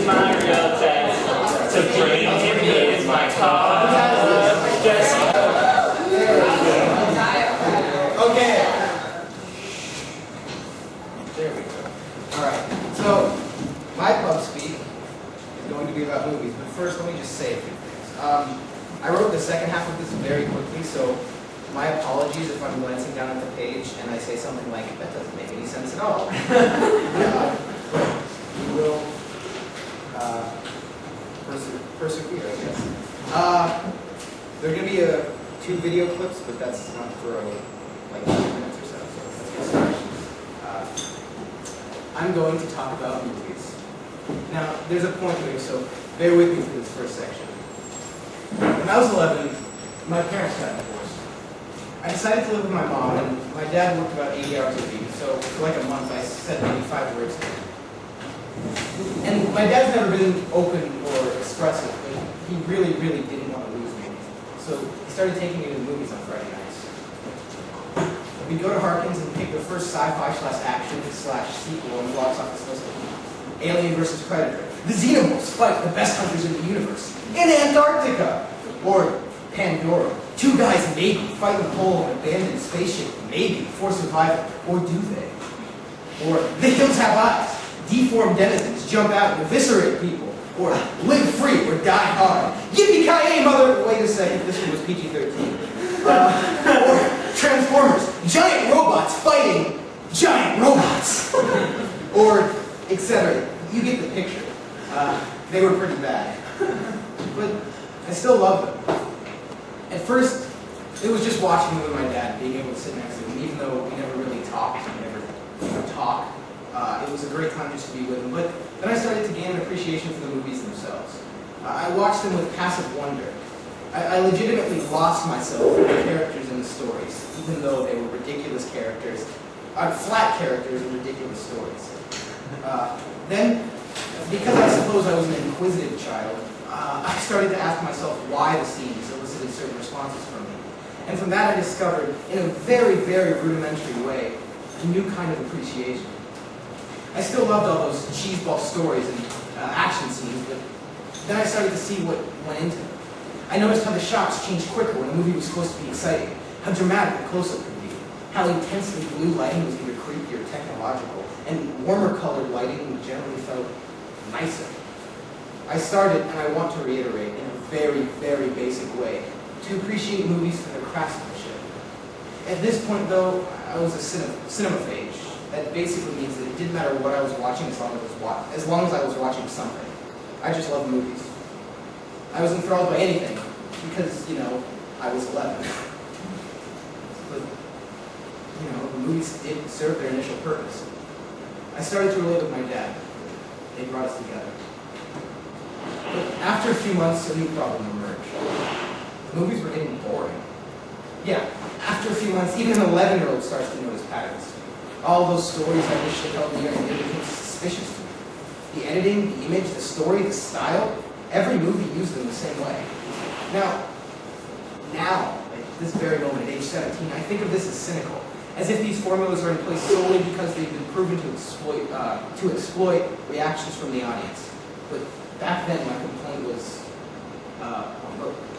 my real test. So bring him in my car. Jessie. Okay. There we go. Alright, so my Pubspeak is going to be about movies, but first let me just say a few things. I wrote the second half of this very quickly, so my apologies if I'm glancing down at the page and I say something like, that doesn't make any sense at all. We will persevere, I guess. There are going to be 2 video clips, but that's not for like 2 minutes or so, let's get started. I'm going to talk about movies. Now, there's a point here, so bear with me for this first section. When I was 11, my parents got divorced. I decided to live with my mom, and my dad worked about 80 hours a week, so for like a month I said maybe 5 words to him. And my dad's never been open or expressive, but he really, really didn't want to lose me. So he started taking me to the movies on Friday nights. We'd go to Harkins and pick the first sci-fi/action/sequel on the box office list of Alien vs. Predator. The Xenomorphs fight the best hunters in the universe in Antarctica. Or Pandora. 2 guys maybe fight in the hull of an abandoned spaceship, maybe, for survival. Or do they? Or The Hills Have Eyes. Deformed denizens jump out and eviscerate people. Or Live Free or Die Hard. Yippee-ki-yay, mother... Wait a second, this one was PG-13. Or Transformers. Giant robots fighting giant robots. Or etc. You get the picture. They were pretty bad. But I still loved them. At first, it was just watching them with my dad, being able to sit next to him, even though we never really talked, talk. It was a great time just to be with him. But then I started to gain an appreciation for the movies themselves. I watched them with passive wonder. I legitimately lost myself in the characters and the stories, even though they were ridiculous characters, flat characters and ridiculous stories. Then, because I suppose I was an inquisitive child, I started to ask myself why the scenes elicited certain responses from me. And from that I discovered, in a very, very rudimentary way, a new kind of appreciation. I still loved all those cheeseball stories and action scenes, but then I started to see what went into them. I noticed how the shots changed quicker when a movie was supposed to be exciting, how dramatic the close-up could be, how intensely blue lighting was either creepy or technological, and warmer colored lighting generally felt nicer. I started, and I want to reiterate, in a very, very basic way, to appreciate movies for their craftsmanship. At this point, though, I was a cinemaphage. That basically means that it didn't matter what I was watching as long as I was watching something. I just loved movies. I was enthralled by anything, because, I was 11. But, the movies did serve their initial purpose. I started to relate with my dad. They brought us together. But after a few months, a new problem emerged. The movies were getting boring. Yeah, after a few months, even an 11-year-old starts to notice patterns. All those stories I wish to tell me became suspicious to me. The editing, the image, the story, the style, every movie used them the same way. Now, at this very moment, at age 17, I think of this as cynical, as if these formulas are in place solely because they've been proven to exploit reactions from the audience. But back then, my complaint was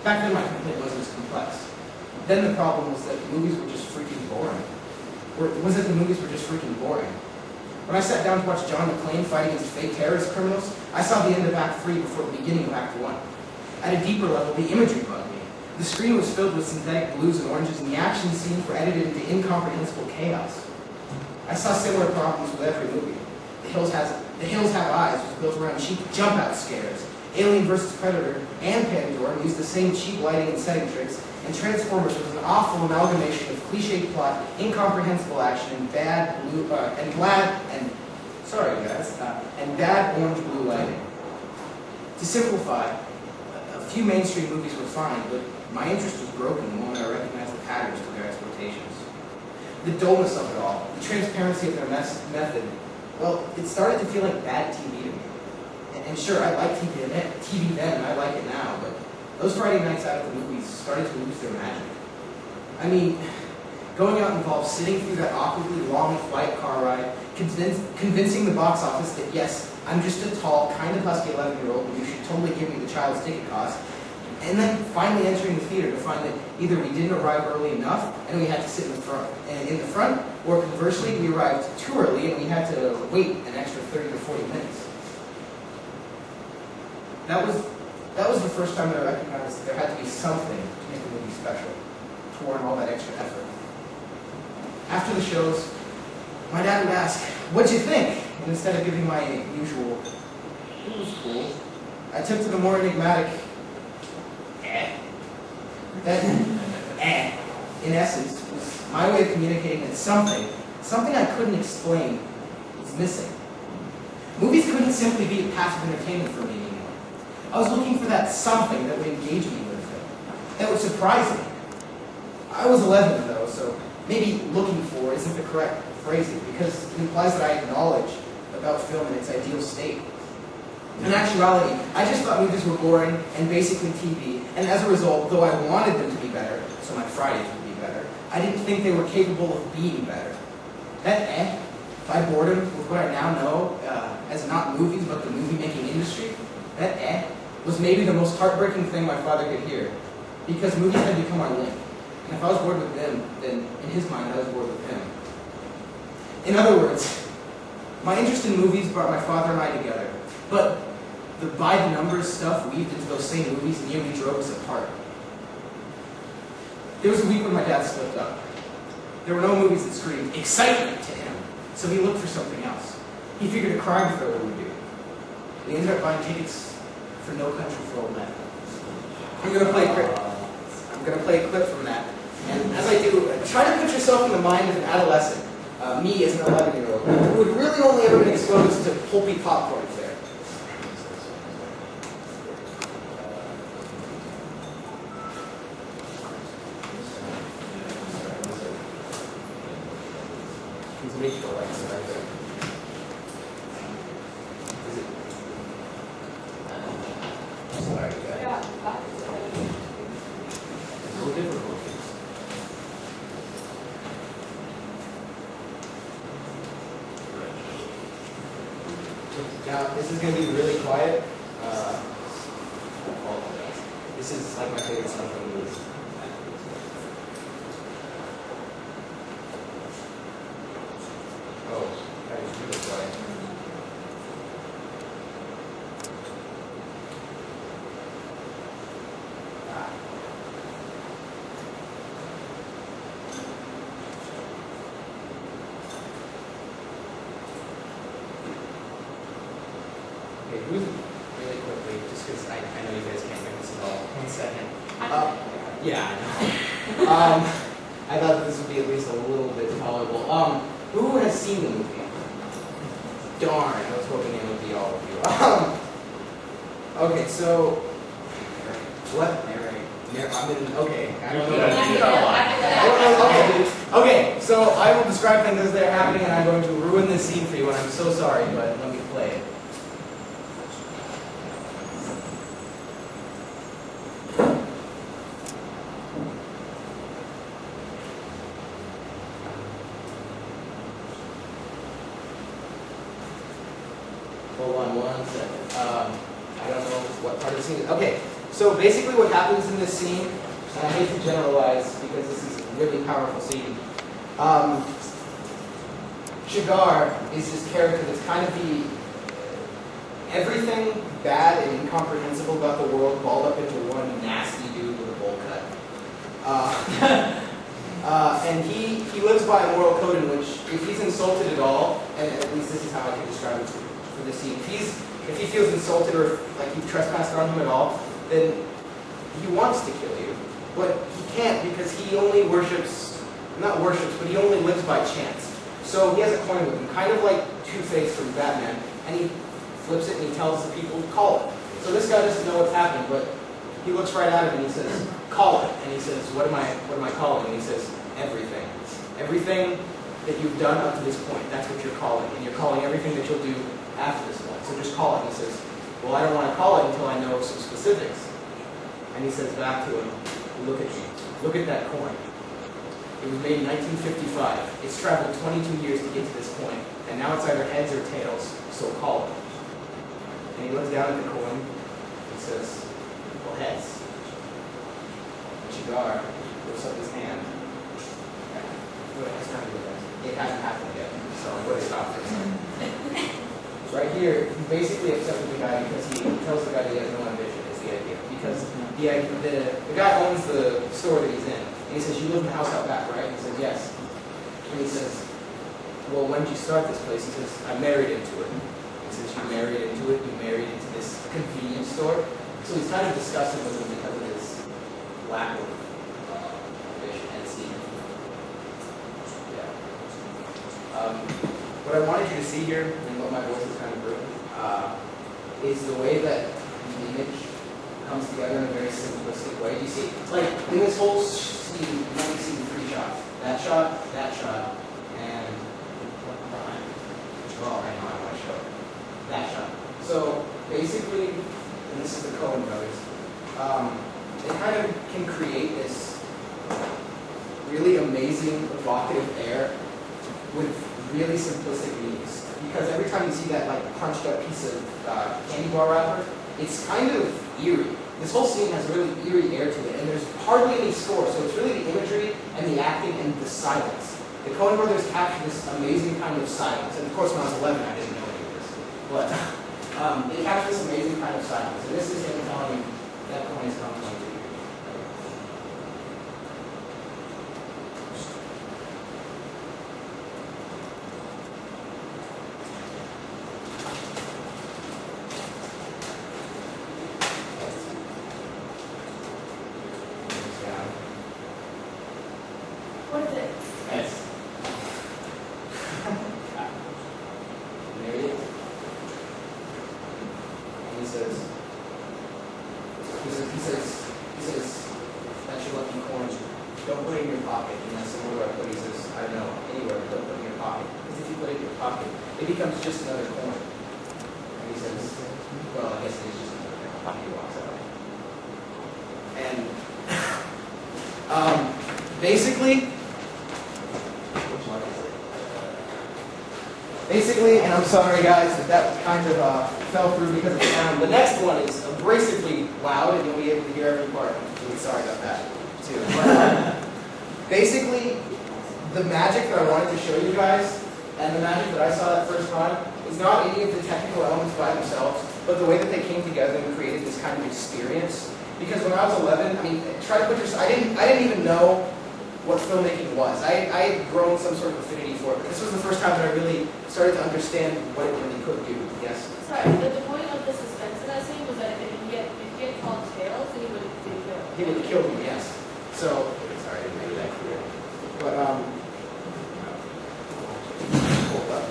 as complex. Then the problem was that movies were just freaking boring. Or was it the movies were just freaking boring? When I sat down to watch John McClane fight against fake terrorist criminals, I saw the end of Act 3 before the beginning of Act 1. At a deeper level, the imagery bugged me. The screen was filled with synthetic blues and oranges, and the action scenes were edited into incomprehensible chaos. I saw similar problems with every movie. The Hills Have Eyes was built around cheap jump-out scares. Alien vs. Predator and Pandora used the same cheap lighting and setting tricks, and Transformers was an awful amalgamation of cliched plot, incomprehensible action, and bad orange-blue lighting. To simplify, a few mainstream movies were fine, but my interest was broken the moment I recognized the patterns to their exploitations. The dullness of it all, the transparency of their method, well, it started to feel like bad TV to me. And sure, I liked TV then, and I like it now, but those Friday nights out at the movies started to lose their magic. I mean, going out involved sitting through that awkwardly long flight car ride, convincing the box office that yes, I'm just a tall, kind of husky 11-year-old, but you should totally give me the child's ticket cost. And then finally entering the theater to find that either we didn't arrive early enough and we had to sit in the front, or conversely, we arrived too early and we had to wait an extra 30 to 40 minutes. That was the first time that I recognized that there had to be something to make the movie special, to warrant all that extra effort. After the shows, my dad would ask, "What'd you think?" And instead of giving my usual, "It was cool," I took to the more enigmatic, That, in essence, was my way of communicating that something I couldn't explain, was missing. Movies couldn't simply be passive entertainment for me anymore. I was looking for that something that would engage me with it, that would surprise me. I was 11 though, so maybe looking for isn't the correct phrasing, because it implies that I had knowledge about film in its ideal state. In actuality, I just thought movies were boring and basically TV, and as a result, though I wanted them to be better, so my Fridays would be better, I didn't think they were capable of being better. That by boredom with what I now know as not movies but the movie-making industry, that was maybe the most heartbreaking thing my father could hear, because movies had become our link, and if I was bored with them, then in his mind I was bored with him. In other words, my interest in movies brought my father and I together, but the by-the-numbers stuff weaved into those same movies nearly drove us apart. There was a week when my dad slipped up. There were no movies that screamed excitement to him, so he looked for something else. He figured a crime thriller would do. We ended up buying tickets for No Country for Old Men. I'm gonna play a clip from that. And as I do, try to put yourself in the mind of an adolescent, me as an 11-year-old, who had really only ever been exposed to pulpy popcorn fare. Make the lights right there. Is it? Sorry, guys. Yeah. It's a little difficult. Now, this is going to be really quiet. I apologize. This is like my favorite song from the movie. Okay, who's really quickly, just because I know you guys can't hear this at all. 1 second. Yeah, I know. I thought this would be at least a little bit tolerable. Who has seen the movie? Darn, I was hoping it would be all of you. Okay, so what? Okay, I don't know. Okay, so I will describe things as they're happening, and I'm going to ruin this scene for you, and I'm so sorry, but let me play it. Hold on 1 second. I don't know what part of the scene is. Okay, so basically what happens in this scene, and I hate to generalize because this is a really powerful scene. Shigar is this character that's kind of the everything bad and incomprehensible about the world balled up into one nasty dude with a bowl cut. And he lives by a moral code in which if he's insulted at all, and at least this is how I can describe it for this scene, if he feels insulted or like you've trespassed on him at all, then he wants to kill you, but he can't because he only but he only lives by chance. So he has a coin with him, kind of like Two-Face from Batman, and he flips it and he tells the people, call it. So this guy doesn't know what's happened, but he looks right at him and he says, call it. And he says, what am I calling? And he says, everything. Everything that you've done up to this point, that's what you're calling. And you're calling everything that you'll do after this point. So just call it. And he says, well, I don't want to call it until I know some specifics. And he says back to him, look at me. Look at that coin. It was made in 1955. It's traveled 22 years to get to this point, and now it's either heads or tails, so call it. And he looks down at the coin. He says, well, heads. Chigar lifts up his hand. It hasn't happened yet, so I'm going to stop for a second. Right here, he basically accepted the guy because he tells the guy that he has no ambition, is the idea. Because the guy owns the store that he's in. And he says, you live in the house out back, right? He says, yes. And he says, well, when did you start this place? He says, I married into it. He says, you married into it? You married into this convenience store? So he's kind of disgusted with him because of his lack of ambition and seed. Yeah. What I wanted you to see here, and what my voice is kind of ruined, is the way that the image comes together in a very simplistic way. Do you see, like, in this whole scene, you only see three shots. That shot, and well, I know I want to show that shot. So basically, and this is the Coen brothers, they kind of can create this really amazing, evocative air with really simplistic meanings. Because every time you see that like crunched up piece of candy bar wrapper, it's kind of eerie. This whole scene has really eerie air to it, and there's hardly any score, so it's really the imagery and the acting and the silence. The Coen brothers captured this amazing kind of silence, and of course when I was 11 I didn't know any of this, but they captured this amazing kind of silence, and this is him telling you that coin is come 22 years. What is it? Yes. There it is. And he says, that's your lucky coin. Don't put it in your pocket. And I said, where do I put it? He says, I don't know, anywhere, but don't put it in your pocket. Because if you put it in your pocket, it becomes just another coin. And he says, well, I guess it is just another coin. He walks out. And basically, and I'm sorry guys that kind of fell through because of the sound. The next one is abrasively loud, and you'll be able to hear every part. I'm really sorry about that too. But, basically, the magic that I wanted to show you guys, and the magic that I saw that first time, is not any of the technical elements by themselves, but the way that they came together and created this kind of experience. Because when I was 11, I mean, try to put yourself, I didn't even know what filmmaking was. I had grown some sort of affinity for it, but this was the first time that I really started to understand what it really could do. Yes? Sorry, but the point of the suspense in that scene was that if he had called tails, then he would have been killed. He would have killed me, yes. So, sorry, I didn't make that clear. But, hold up.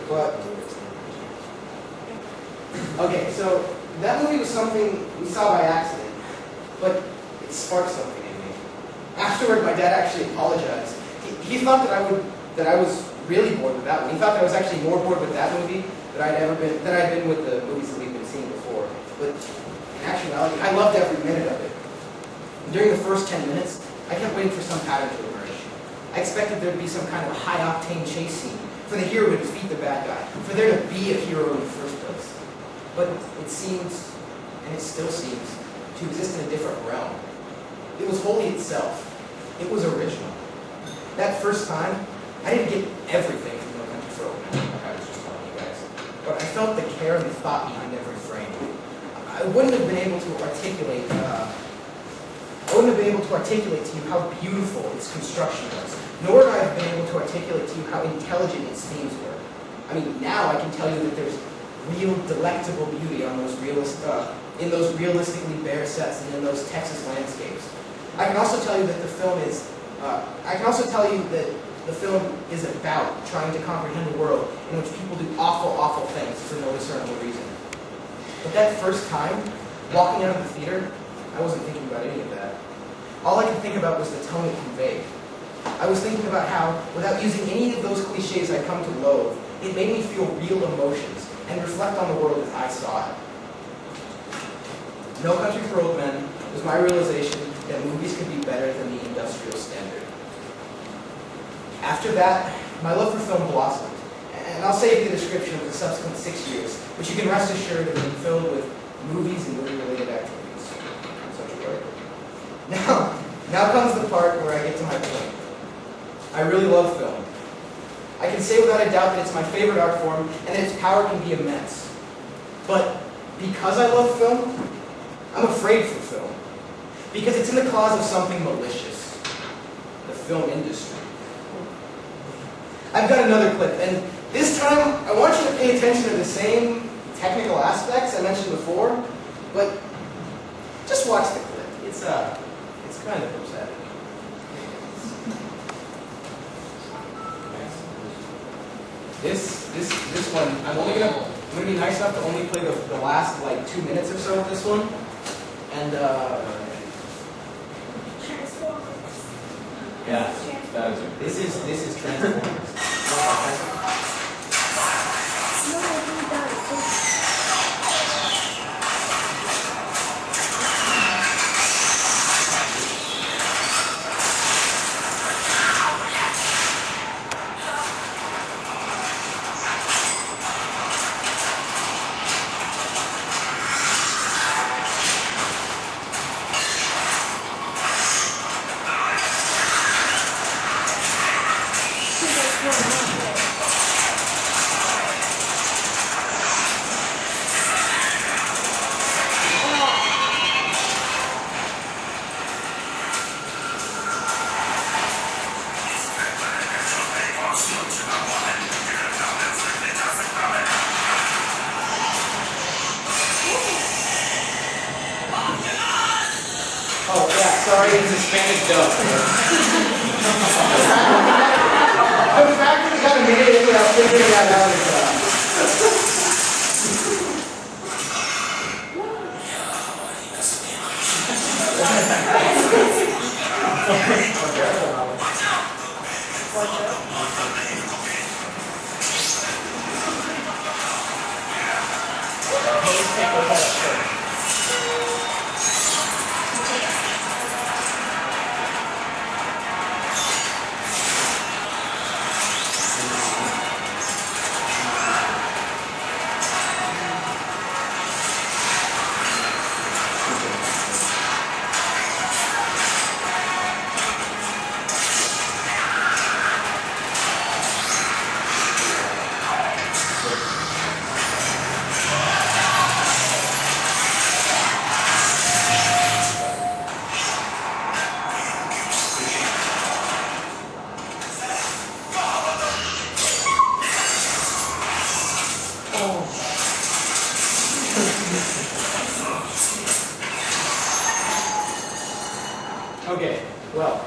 But, okay, so that movie was something we saw by accident, but it sparked something in me. Afterward, my dad actually apologized. He thought that I was really bored with that one. He thought that I was actually more bored with that movie than I'd been with the movies that we've been seeing before. But in actuality, I loved every minute of it. During the first 10 minutes, I kept waiting for some pattern to emerge. I expected there to be some kind of high-octane chase scene, for the hero to defeat the bad guy, for there to be a hero in the first place. But it seems, and it still seems, to exist in a different realm. It was wholly itself. It was original. That first time, I didn't get everything from No Country for Old Men, like I was just telling you guys. But I felt the care and the thought behind every frame. I wouldn't have been able to articulate to you how beautiful its construction was, nor would I have been able to articulate to you how intelligent its themes were. I mean, now I can tell you that there's real delectable beauty on those in those realistically bare sets and in those Texas landscapes. I can also tell you that the film is about trying to comprehend a world in which people do awful, awful things for no discernible reason. But that first time, walking out of the theater, I wasn't thinking about any of that. All I could think about was the tone it conveyed. I was thinking about how, without using any of those cliches I'd come to loathe, it made me feel real emotions and reflect on the world as I saw it. No Country for Old Men was my realization that movies could be better than the industrial standard. After that, my love for film blossomed, And I'll save the description of the subsequent 6 years, which you can rest assured have been filled with movies and movie-related activities. Such a word. Now comes the part where I get to my point. I really love film. I can say without a doubt that it's my favorite art form and that its power can be immense. But because I love film, I'm afraid for film. Because it's in the cause of something malicious. The film industry. I've got another clip, and this time I want you to pay attention to the same technical aspects I mentioned before, but just watch the clip. It's kind of upsetting. This one, I'm gonna be nice enough to only play the last like 2 minutes or so of this one, and Yeah, that was it. this is Transformers. Oh, yeah, sorry, it's a Spanish dub. The fact that we got a minute into without figuring that out Okay, well,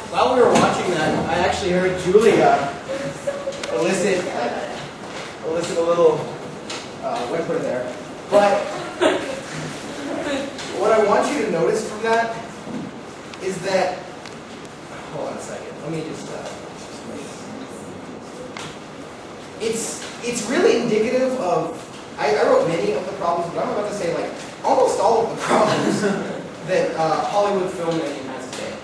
while we were watching that, I actually heard Julia elicit a little whimper there. But what I want you to notice from that is that, hold on a second, let me just it's really indicative of, I wrote many of the problems, but I'm about to say like almost all of the problems that Hollywood filmmaking has today.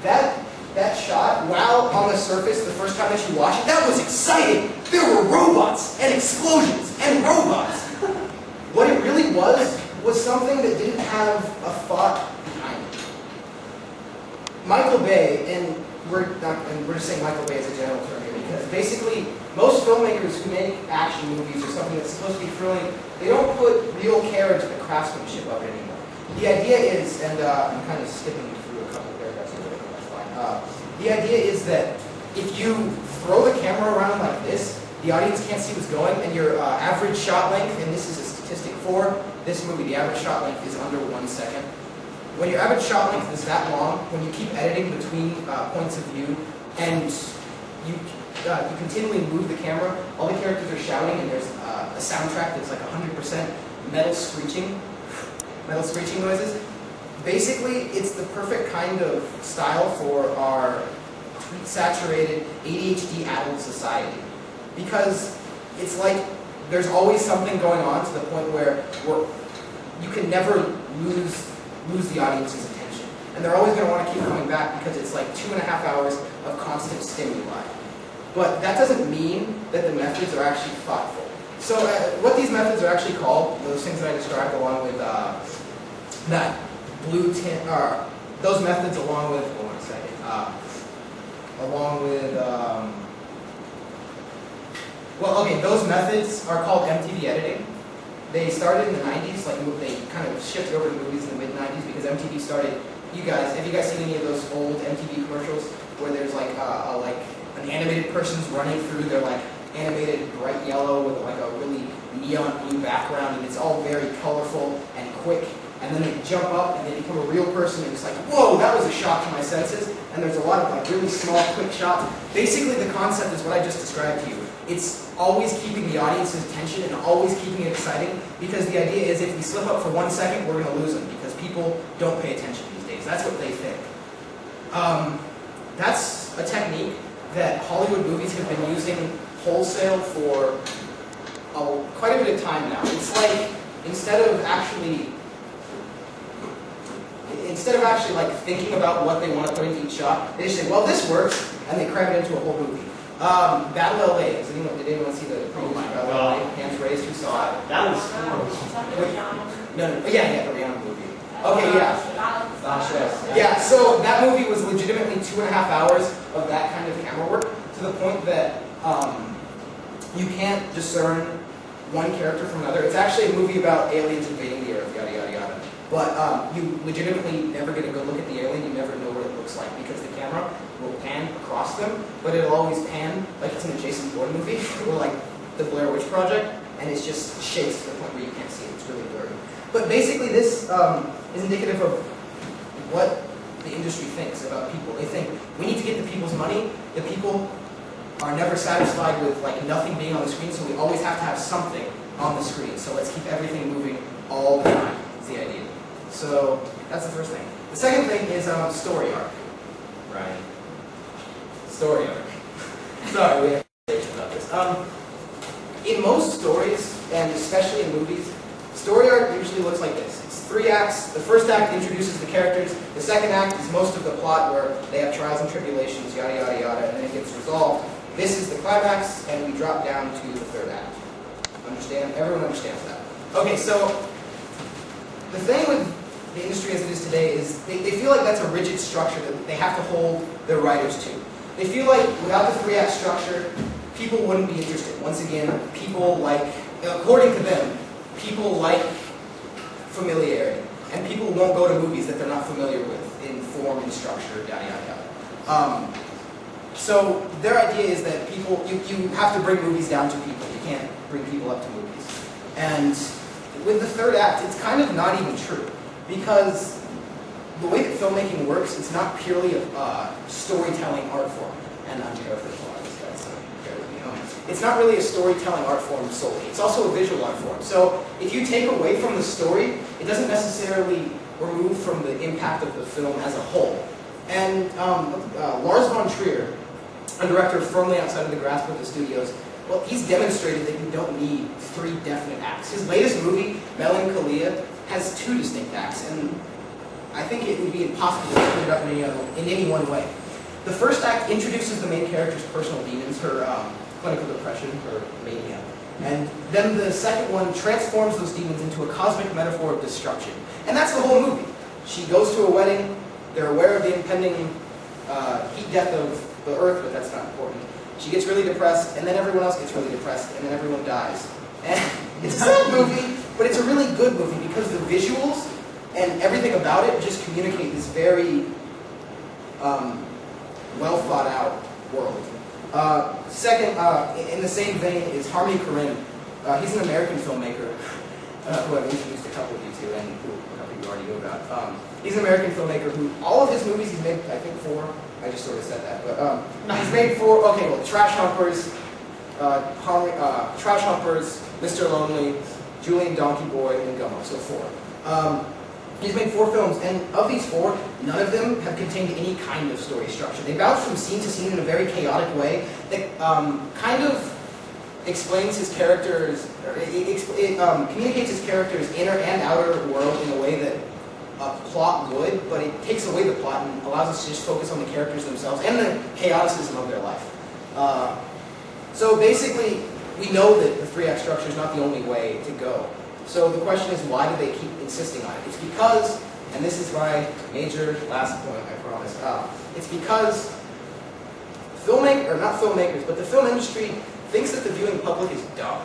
That shot, while on the surface, the first time that you watch it, that was exciting. There were robots and explosions and robots. What it really was something that didn't have a thought behind it. Michael Bay, and we're just saying Michael Bay as a general term here, because basically most filmmakers who make action movies or something that's supposed to be thrilling, they don't put real care into the craftsmanship of it anymore. The idea is, and I'm kind of skipping through a couple paragraphs here, but that's fine. The idea is that if you throw the camera around like this, the audience can't see what's going, and your average shot length, and this is a statistic for this movie, the average shot length is under 1 second. When your average shot length is that long, when you keep editing between points of view, and you continually move the camera, all the characters are shouting, and there's a soundtrack that's like 100% metal screeching noises. Basically, it's the perfect kind of style for our tweet-saturated, ADHD-addled society. Because it's like there's always something going on to the point where you can never lose the audience's attention. And they're always going to want to keep coming back because it's like 2.5 hours of constant stimuli. But that doesn't mean that the methods are actually thoughtful. So what these methods are actually called, those things that I described along with that blue tint, or those methods along with, hold on a second, those methods are called MTV editing. They started in the 90s, like they kind of shifted over to movies in the mid-90s because MTV started, have you guys seen any of those old MTV commercials where there's like an animated person's running through their like animated bright yellow with like a really neon blue background, and it's all very colorful and quick, and then they jump up and they become a real person, and it's like, whoa, that was a shock to my senses. And there's a lot of like really small, quick shots. Basically, the concept is what I just described to you. It's always keeping the audience's attention and always keeping it exciting, because the idea is if we slip up for 1 second, we're going to lose them, because people don't pay attention these days. That's what they think. That's a technique that Hollywood movies have been using wholesale for quite a bit of time now. It's like, instead of actually like thinking about what they want to put into each shot, they just say, well, this works, and they cram it into a whole movie. Battle LA. Did anyone see the preview? Battle LA? Hands raised. Who saw it? That was horrible. No. Yeah, the Rihanna movie. Okay, yeah. Yeah, so that movie was legitimately 2.5 hours of that kind of camera work, to the point that you can't discern one character from another. It's actually a movie about aliens invading the Earth, yada, yada, yada. But you legitimately never get a good look at the alien. You never know what it looks like, because the camera will pan across them, but it'll always pan like it's in a Jason Bourne movie, or like the Blair Witch Project, and it's just shakes to the point where you can't see it. It's really blurry. But basically this is indicative of what the industry thinks about people. They think, we need to get the people's money. The people are never satisfied with like nothing being on the screen, so we always have to have something on the screen. So let's keep everything moving all the time, is the idea. So that's the first thing. The second thing is story arc. Right. Story arc. Sorry, we have to say about this. In most stories, and especially in movies, story arc usually looks like this. It's 3 acts. The first act introduces the characters. The second act is most of the plot, where they have trials and tribulations, yada, yada, yada, and then it gets resolved. This is the climax, and we drop down to the third act. Understand? Everyone understands that. Okay, so the thing with the industry as it is today is they feel like that's a rigid structure that they have to hold their writers to. They feel like without the 3-act structure, people wouldn't be interested. Once again, people like, according to them, people like familiarity. And people won't go to movies that they're not familiar with in form and structure, yada, yada, yada. So their idea is that people, you have to bring movies down to people. You can't bring people up to movies. And with the third act, it's kind of not even true. Because the way that filmmaking works, it's not purely a storytelling art form. And I'm paraphrasing a lot of this, guys, so bear with me. It's not really a storytelling art form solely. It's also a visual art form. So if you take away from the story, it doesn't necessarily remove from the impact of the film as a whole. And Lars von Trier, a director firmly outside of the grasp of the studios, well, he's demonstrated that you don't need 3 definite acts. His latest movie, Melancholia, has 2 distinct acts, and I think it would be impossible to split it up in any one way. The first act introduces the main character's personal demons, her clinical depression, her mania. And then the second one transforms those demons into a cosmic metaphor of destruction. And that's the whole movie. She goes to a wedding, they're aware of the impending heat death of the Earth, but that's not important. She gets really depressed, and then everyone else gets really depressed, and then everyone dies. And it's a sad movie, but it's a really good movie because the visuals and everything about it just communicate this very well thought out world. Second, in the same vein is Harmony Korine. He's an American filmmaker who I've introduced a couple of you to, and who a couple of you already know about. He's an American filmmaker who, all of his movies he's made, I think 4. I just sort of said that, but he's made 4. Okay, well, Trash Humpers, Trash Humpers, Mr. Lonely, Julian Donkey Boy, and Gummo. So 4. He's made 4 films, and of these 4, none of them have contained any kind of story structure. They bounce from scene to scene in a very chaotic way that kind of explains his character's, it communicates his character's inner and outer world in a way that a plot would, but it takes away the plot and allows us to just focus on the characters themselves and the chaoticism of their life. So basically, we know that the 3-act structure is not the only way to go. So the question is, why do they keep insisting on it? It's because, and this is my major last point, I promise. It's because not filmmakers, but the film industry thinks that the viewing public is dumb.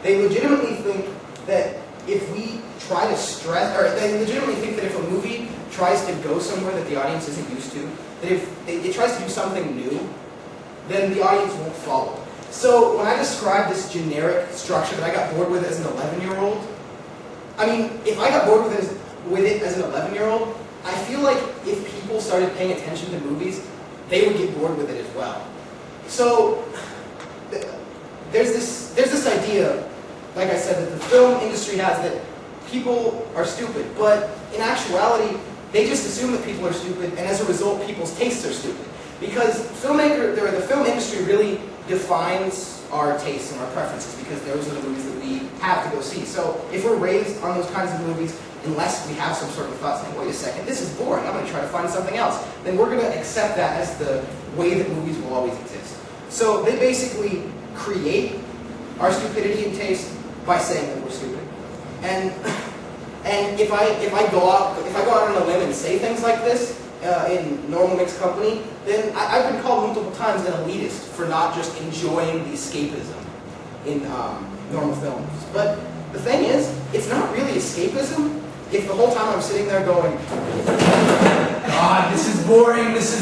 They legitimately think that if we try to stress, or they legitimately think that if a movie tries to go somewhere that the audience isn't used to, that if it tries to do something new, then the audience won't follow. So when I describe this generic structure that I got bored with as an 11-year-old, I mean, if I got bored with it as an 11-year-old, I feel like if people started paying attention to movies, they would get bored with it as well. So there's this idea, like I said, that the film industry has that people are stupid, but in actuality, they just assume that people are stupid, and as a result, people's tastes are stupid. Because the film industry really defines our tastes and our preferences, because those are the movies that we have to go see. So if we're raised on those kinds of movies, unless we have some sort of thought saying, wait a second, this is boring, I'm going to try to find something else, then we're going to accept that as the way that movies will always exist. So they basically create our stupidity and taste by saying that we're stupid. And if I go out on a limb and say things like this in normal mixed company, then I've been called multiple times an elitist for not just enjoying the escapism in normal films. But the thing is, it's not really escapism if the whole time I'm sitting there going, God, this is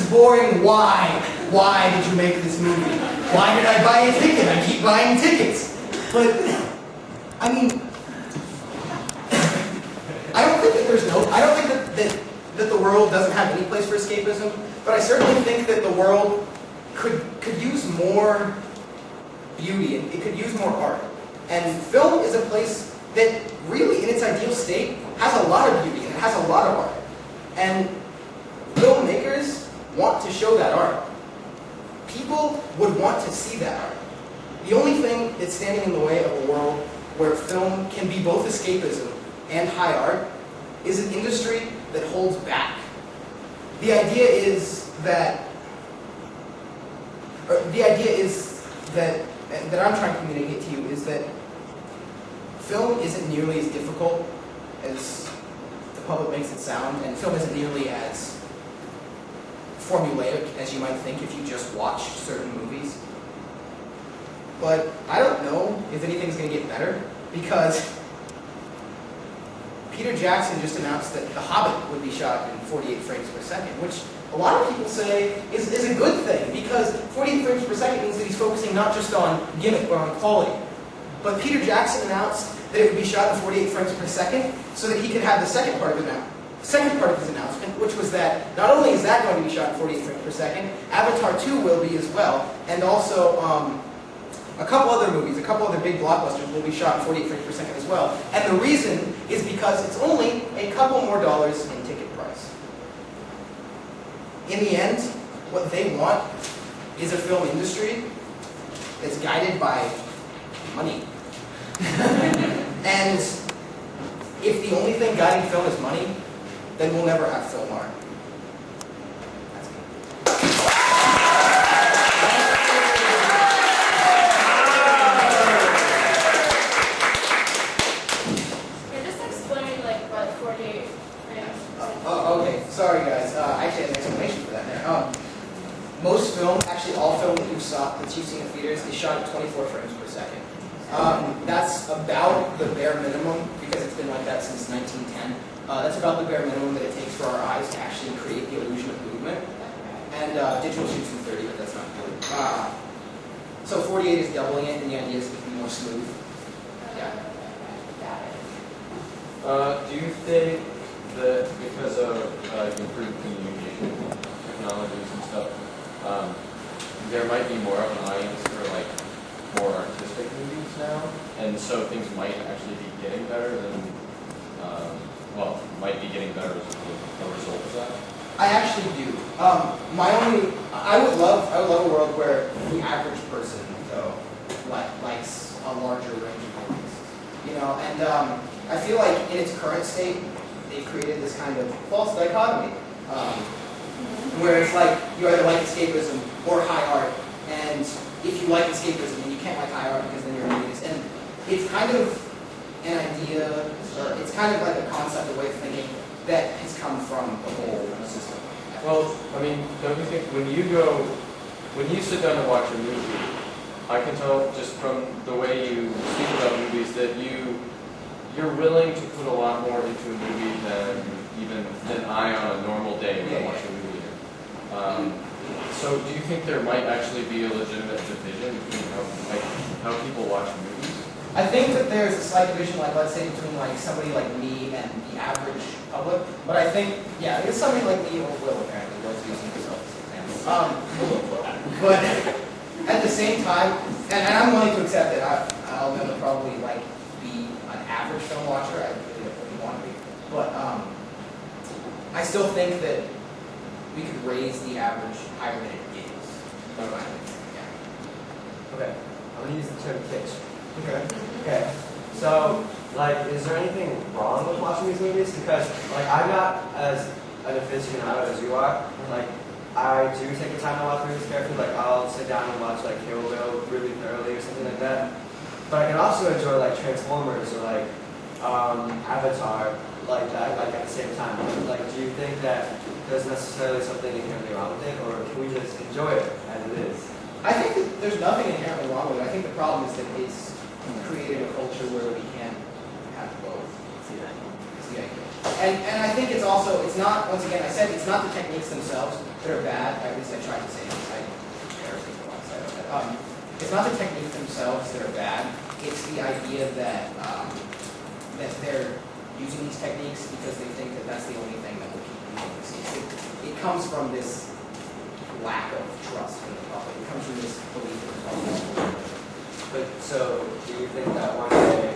boring, why? Why did you make this movie? Why did I buy a ticket? I keep buying tickets. But, I mean, I don't think that the world doesn't have any place for escapism, but I certainly think that the world could use more beauty, and it could use more art. And film is a place that really, in its ideal state, has a lot of beauty, and it has a lot of art. And filmmakers want to show that art. People would want to see that art. The only thing that's standing in the way of a world where film can be both escapism and high art is an industry that holds back. The idea is that I'm trying to communicate to you is that film isn't nearly as difficult as the public makes it sound, and film isn't nearly as formulaic as you might think if you just watch certain movies. But I don't know if anything's going to get better, because Peter Jackson just announced that The Hobbit would be shot in 48 frames per second, which a lot of people say is a good thing, because 48 frames per second means that he's focusing not just on gimmick, but on quality. But Peter Jackson announced that it would be shot in 48 frames per second so that he could have the second part of his announcement, which was that not only is that going to be shot in 48 frames per second, Avatar 2 will be as well, and also a couple other movies, a couple other big blockbusters will be shot in 48 frames per second as well. And the reason is because it's only a couple more dollars in ticket price. In the end, what they want is a film industry that's guided by money. And if the only thing guiding film is money, then we'll never have film art. That's me. Yeah, just explain like what 48 frames. Okay, sorry guys. I actually had an explanation for that there. Most film, actually all film that you've seen in theaters is shot at 24 frames per second. That's about the bare minimum, because it's been like that since 1910. That's about the bare minimum that it takes for our eyes to actually create the illusion of movement. And digital shoots in 30, but that's not good. So 48 is doubling it, and the idea is to be more smooth. Yeah. Do you think that because of improved communication technologies and stuff, there might be more of an audience for like more artistic movies now, and so things might actually be getting better than, might be getting better as a result of that? I actually do. I would love a world where the average person, though, likes a larger range of movies. You know, and I feel like in its current state, they've created this kind of false dichotomy, where it's like you either like escapism or high art, And if you like escapism, then you can't like high art because then you're an elitist. And it's kind of an idea, or it's kind of like a concept, a way of thinking that has come from the whole system. Well, I mean, don't you think when you sit down and watch a movie, I can tell just from the way you speak about movies that you're willing to put a lot more into a movie than I on a normal day when I watch a movie. So do you think there might actually be a legitimate division between how people watch movies? I think that there's a slight division, like let's say between like somebody like me and the average public. But I think, yeah, it's somebody like me or Will apparently was using himself as an example. But at the same time, and I'm willing to accept that I'll never probably like be an average film watcher. I really don't want to be. But I still think that we could raise the average higher than it is. Yeah. Okay, I'm gonna use the term kitsch. Okay. Okay, so like, is there anything wrong with watching these movies? Because like, I'm not as an aficionado as you are. Like, I do take the time to watch movies carefully. Like, I'll sit down and watch like Kill Bill really thoroughly or something like that. But I can also enjoy like Transformers or like Avatar like that, like at the same time. Like, do you think that there's necessarily something inherently wrong with it, or can we just enjoy it as it is? I think that there's nothing inherently wrong with it. I think the problem is that it's created a culture where we can't have both. See that? See that? And I think it's also, it's not, once again, I said it's not the techniques themselves that are bad. At least I tried to say this. I paraphrased the wrong side of it. It's not the techniques themselves that are bad. It's the idea that that they're using these techniques because they think that that's the only thing that will keep people in the seats. It comes from this lack of trust in the public. It comes from this belief in the public. But so, do you think that one day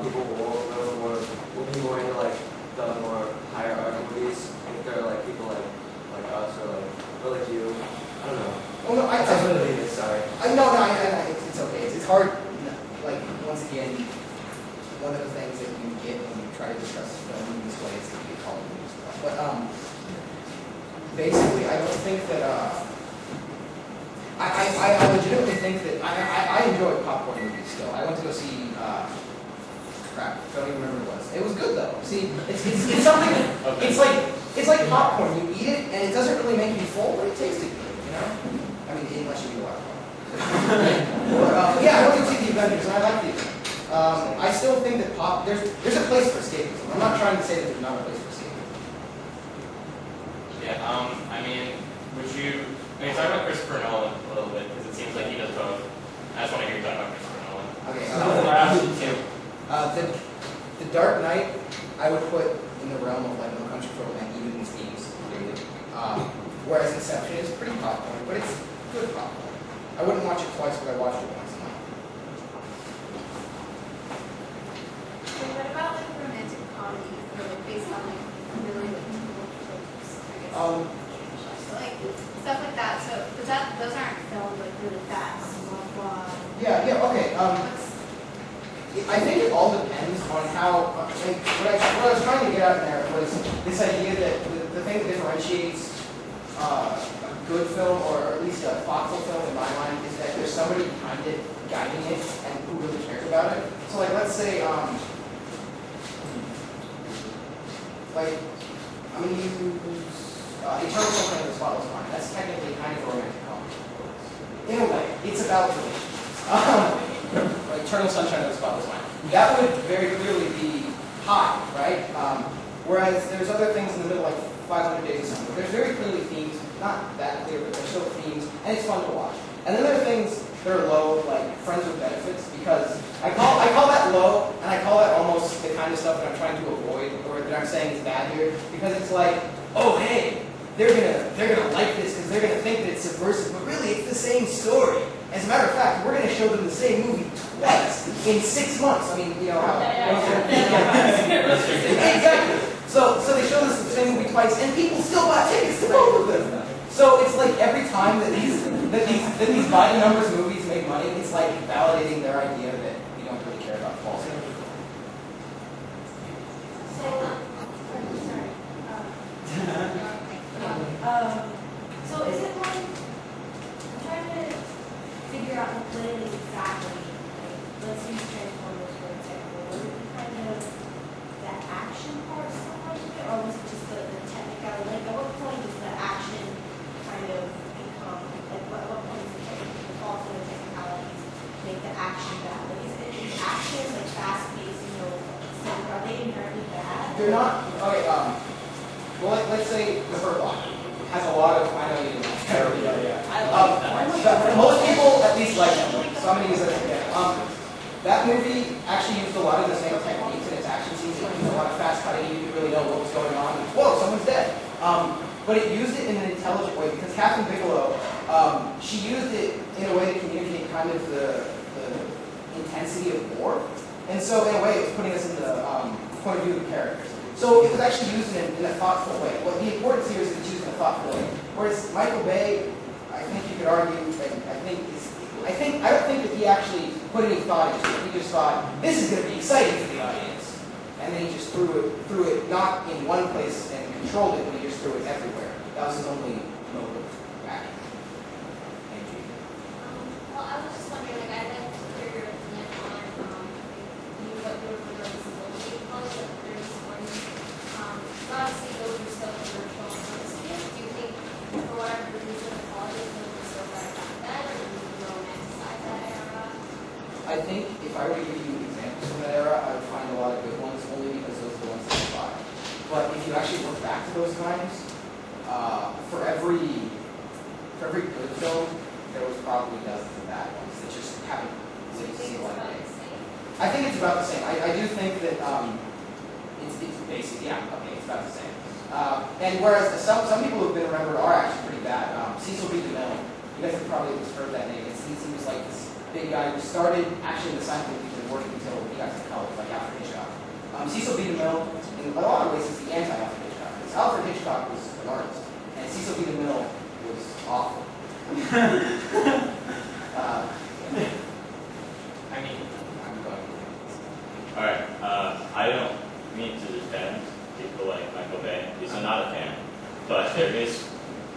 people will be more into like the more higher art movies if they're like people like us or like you? I don't know. Oh no, I'm going to leave it. Sorry. No, it's okay. It's hard. Like once again, one of the things that you get when you try to discuss film in this way is that you call it movie stuff. But basically, I don't think that. I legitimately think that I enjoy popcorn movies still. I went to go see. Crap, don't even remember what it was. It was good though. See, it's something. It's like popcorn. You eat it and it doesn't really make you full, but it tasted good. You know. I mean, unless you eat a lot of popcorn. Yeah, I went to see the Avengers and I like these. I still think that there's a place for escapism. I'm not trying to say that there's not a place for escapism. Yeah, I mean, talk about Christopher Nolan a little bit, because it seems like he does both. I just want to hear you talk about Christopher Nolan. Okay. The Dark Knight, I would put in the realm of like No Country for Old Men, even these themes, really. Whereas Inception is pretty popcorn, but it's good popcorn. I wouldn't watch it twice, but I watched it once. So what about like romantic comedy, or like based on like really like tropes, I guess? So like stuff like that. So but those aren't filmed like really fast. Blah blah. Yeah, okay. I think it all depends on how. Like, what I was trying to get at there was this idea that the thing that differentiates a good film, or at least a thoughtful film in my mind, is that there's somebody behind it guiding it and who really cares about it. So like, let's say like, I'm going to use Eternal Sunshine of the Spotless Mind. That's technically kind of a romantic comedy. In a way, it's about relationships. Like Eternal Sunshine of the Spotless Mind. That would very clearly be high, right? Whereas there's other things in the middle, like 500 Days of Summer. There's very clearly themes, not that clear, but there's still themes, and it's fun to watch. And then there are things that are low, like Friends with Benefits, because I call that low, and I call that almost the kind of stuff that I'm trying to avoid, or that I'm saying is bad here, because it's like, oh hey, they're gonna like this because they're gonna think that it's subversive, but really it's the same story. As a matter of fact, we're gonna show them the same movie twice in 6 months. I mean, you know how. Exactly. So they showed us the same movie twice, and people still bought tickets to both of them. So it's like every time that these by the numbers movies make money, it's like validating their idea that we don't really care about quality. So is it like, I'm trying to let's use Transformers for example. Was it kind of that action part so much of it, or was it just the technicality? Like, at what point does the action kind of become, like, what point does the fault of the technicalities make the action bad? Like, is action, like, fast-paced, so are they inherently bad? They're not, okay, well, let's say the Hurt Locker has a lot of, I know you didn't like it. Yeah. Most people at least like that movie, so I'm going to use it again. That movie actually used a lot of the same techniques in its action scenes. It used a lot of fast cutting, you didn't really know what was going on. Whoa, someone's dead. But it used it in an intelligent way because Catherine Bigelow, she used it in a way to communicate kind of the intensity of war. And so in a way it was putting us in the point of view of the characters. So it was actually used in a thoughtful way. What the importance here is that it's used in a thoughtful way. Whereas Michael Bay, I think you could argue, I don't think that he actually put any thought into it. He just thought, this is going to be exciting for the audience. And then he just threw it not in one place and controlled it, but he just threw it everywhere. That was his only motive back. Thank you. Well, I was just wondering, like, I'd like to hear your opinion on what you were referring to as the college that there's one. Obviously, those are still commercial and students. Do you think, for whatever reason, the colleges are still right back then, or do you romanticize that era? I think if I were to give you examples from that era, I would find a lot of good ones only because those are the ones that survive. But if you actually look back to those times, for every good film, there was probably dozens of bad ones that just haven't lived to see light of day. I think it's about the same. I do think that it's basic. Yeah, okay, it's about the same. And whereas some people who have been remembered are actually pretty bad. Cecil B. DeMille, you guys have probably just heard that name. He was like this big guy who started actually in the science fiction and working until he got to college, like Alfred Hitchcock. Cecil B. DeMille, in a lot of ways, is the anti-Alfred Hitchcock. Because Alfred Hitchcock was an artist, and Cecil B. DeMille was awful. I mean, I'm going. Alright, I don't mean to defend people like Michael Bay, because I'm not a fan, but there is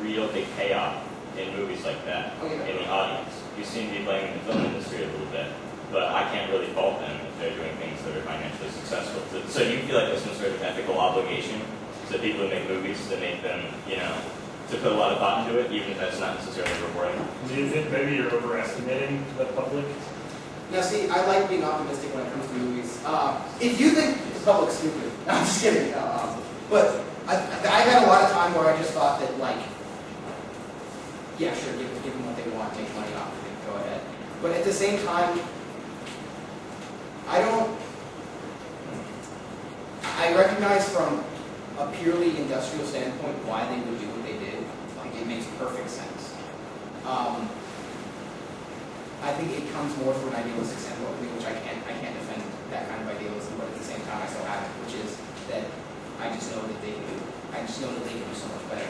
real big payoff in movies like that in the audience. You seem to be blaming the film industry a little bit, but I can't really fault them if they're doing things that are financially successful. So you feel like there's some sort of ethical obligation to people who make movies to make them, to put a lot of thought into it, even if that's not necessarily rewarding. Do you think maybe you're overestimating the public? Now, see, I like being optimistic when it comes to movies. If you think the public's stupid, no, I'm just kidding. But I had a lot of time where I just thought that, like, yeah, sure, give them what they want, make money off of it, go ahead. But at the same time, I recognize from a purely industrial standpoint why they would do what they did. Like, it makes perfect sense. I think it comes more from an idealistic standpoint, which I can't defend that kind of idealism, but at the same time I still have it, which is that I just know that they can do so much better.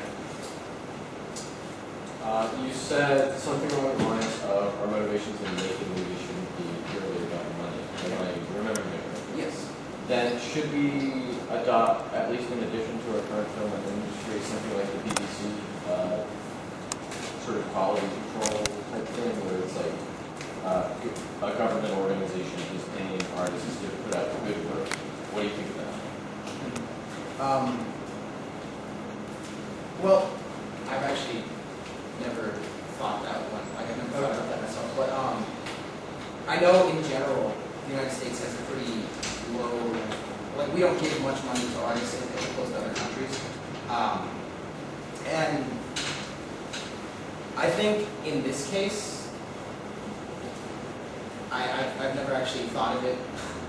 You said something along the lines of our motivations in making movies shouldn't be purely about money. Am I remembering it correctly? Yes. Then should we adopt, at least in addition to our current film industry, something like the BBC sort of quality control type thing, where it's like a government organization is paying artists to put out good work? What do you think of that? Well, I've actually never thought that one. Like, I've never thought about that myself. But I know in general, the United States has a pretty low, like, we don't give much money to artists as opposed to other countries. And I think in this case, I've never actually thought of it.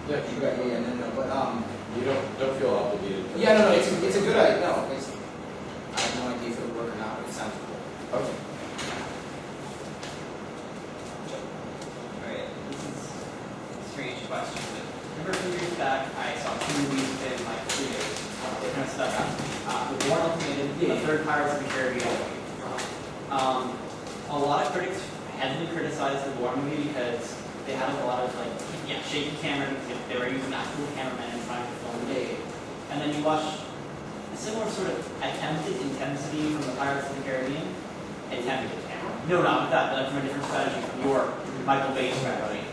Yeah, no, but you don't feel obligated. yeah, no, it's a good idea. No, I have no idea if it would work or not, but it sounds cool. Okay. Alright, this is a strange question, but remember a few years back, I saw 2 movies in like 3 days. They kind of stuck out. The Bourne Ultimatum, the third Pirates of the Caribbean movie. A lot of critics heavily criticized the Bourne movie because they had a lot of shaky camera because they were using actual cameramen and trying to film the day. And then you watch a similar sort of attempted intensity from the Pirates of the Caribbean. Attempted camera. No, not with that, but from a different strategy from your Michael Bay strategy.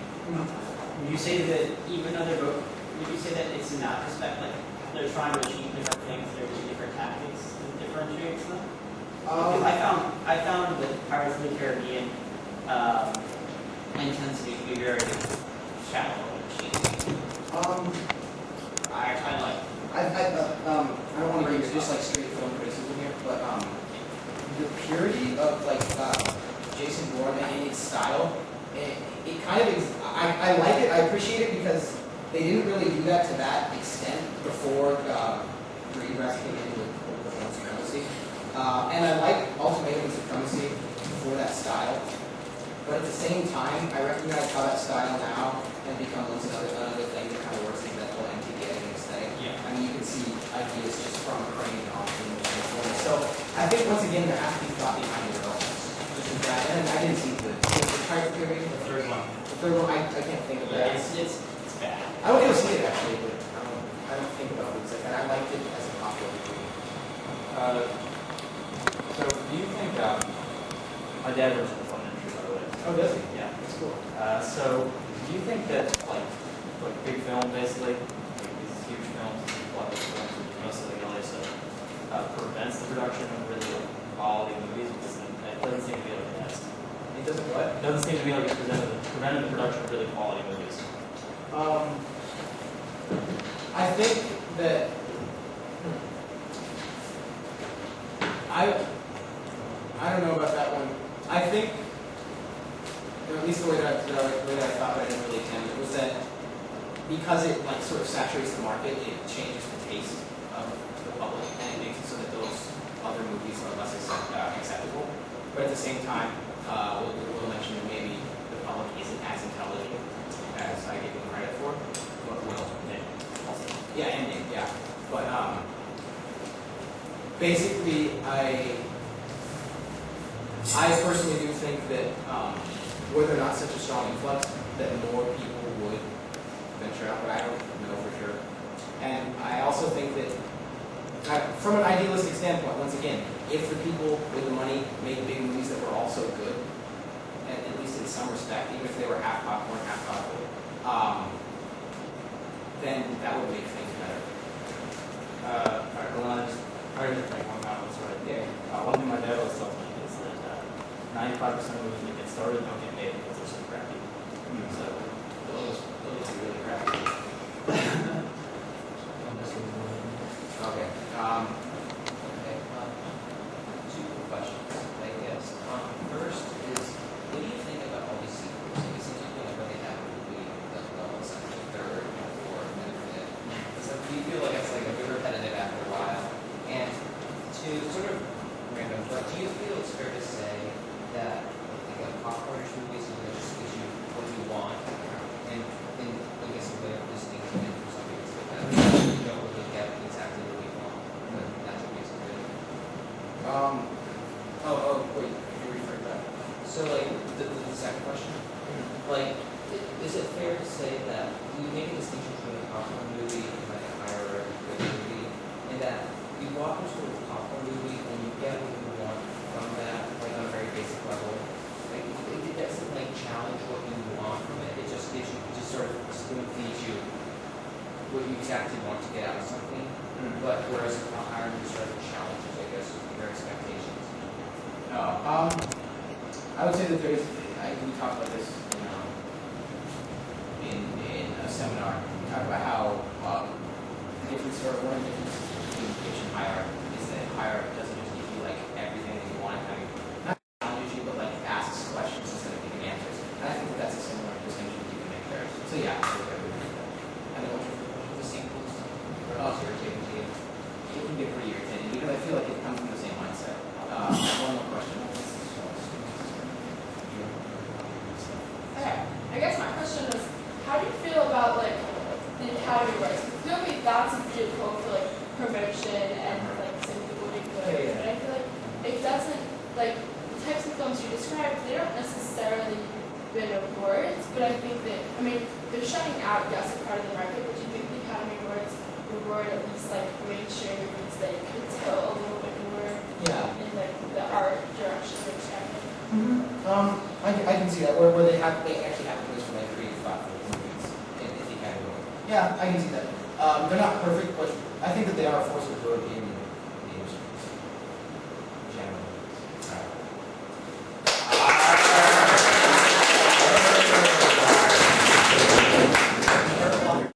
would you say that even though they're both, would you say that it's in that respect, like they're trying to achieve different things, they're using different tactics that differentiates them? Because I found that Pirates of the Caribbean intensity to be very shallow and cheesy. I kind of like. I don't want to use just like straight film criticism here, but the purity of like Jason Bourne and its style, it kind of I like it. I appreciate it because they didn't really do that to that extent before Greengrass came in with Ultimate Supremacy. And I like Ultimate Supremacy for that style. But at the same time, I recognize how that style now has become another thing that kind of works in that whole MTV aesthetic. Yeah. I mean, you can see ideas just from Crane on in the corner. So I think once again there has to be thought behind the developments. Just with that, and I didn't see the Pirate Theory. The third one. The third one, I can't think of that. Yeah, it's bad. I don't get to see it actually, but I don't think about it. And I liked it as a popular movie. So do you think, my dad works in the film industry, by the way. Oh, does he? Yeah. That's cool. So do you think that like big film basically, like these huge films, blockbuster films, mostly LA stuff, prevents the production of really quality movies? Because it doesn't seem to be like that. It doesn't what? It doesn't seem to be like it's prevented the production of really quality movies. I think that I don't know about that one. I think, or at least the way that I thought, but I didn't really attend it, was that because it like sort of saturates the market, it changes the taste of the public, and it makes it so that those other movies are less acceptable. But at the same time, we'll mention that maybe the public isn't as intelligent as I give them credit for. Yeah, ending, yeah. But basically, I personally do think that were there not such a strong influx, that more people would venture out, but I don't know for sure. And I also think that, from an idealistic standpoint, once again, if the people with the money made big movies that were also good, and at least in some respect, even if they were half popcorn, half thoughtful, then that would make things better. Alright, well, I just make one comment, that's right. Yeah. One thing my dad always tells me is that 95% of movies that get started don't get made because they're so crappy. So those are really crappy. Okay. Two questions, I guess. First is, what do you think about all these sequels? Like, it seems like whenever they have a movie that levels up to third or fourth, and then fifth. So do you feel like it's like a bit repetitive after a while? And two, sort of random, but do you feel it's fair to say that like popcornish movies will just gives you what you want, and I guess a way of distinct from some movies like that, you don't really get exactly what you want, but that's what makes it good. Wait, can you rephrase that? So like the second question, like is it fair to say that you make a distinction between a popcorn movie and like a higher good movie, and that you walk into a popcorn movie and you get what you want from that, like on a very basic level. Like it doesn't like challenge what you want from it. It just gives you, just sort of spoon feeds you what you exactly want to get out of something. But whereas a higher movie sort of challenges, I guess, your expectations. I would say that there is. We talked about this in a seminar. We talked about how the difference, or one of the differences between pitch and high art is that high art doesn't just give you like everything that you want. I mean, not challenges you, but like asks questions instead of giving answers. And I think that that's a similar distinction you can make there. So yeah, I would agree with that. And then the sequels are irritating to you. It can get pretty irritating because I feel like it comes from the same mindset. One more question. Okay, I guess my question is, how do you feel about like the Academy Awards? I feel like that's a good call for like promotion and like some people doing good. But I feel like it doesn't, like the types of films you described, they don't necessarily win awards, but I think that, I mean, they're shutting out, yes, a part of the market, but you think the Academy Awards reward at least like make sure movies that could tell a little bit more in like the art direction they're expecting? I can see that where they actually have to go from like creative thought for movies. Yeah, I can see that. They're not perfect, but I think that they are a force for good in the industry.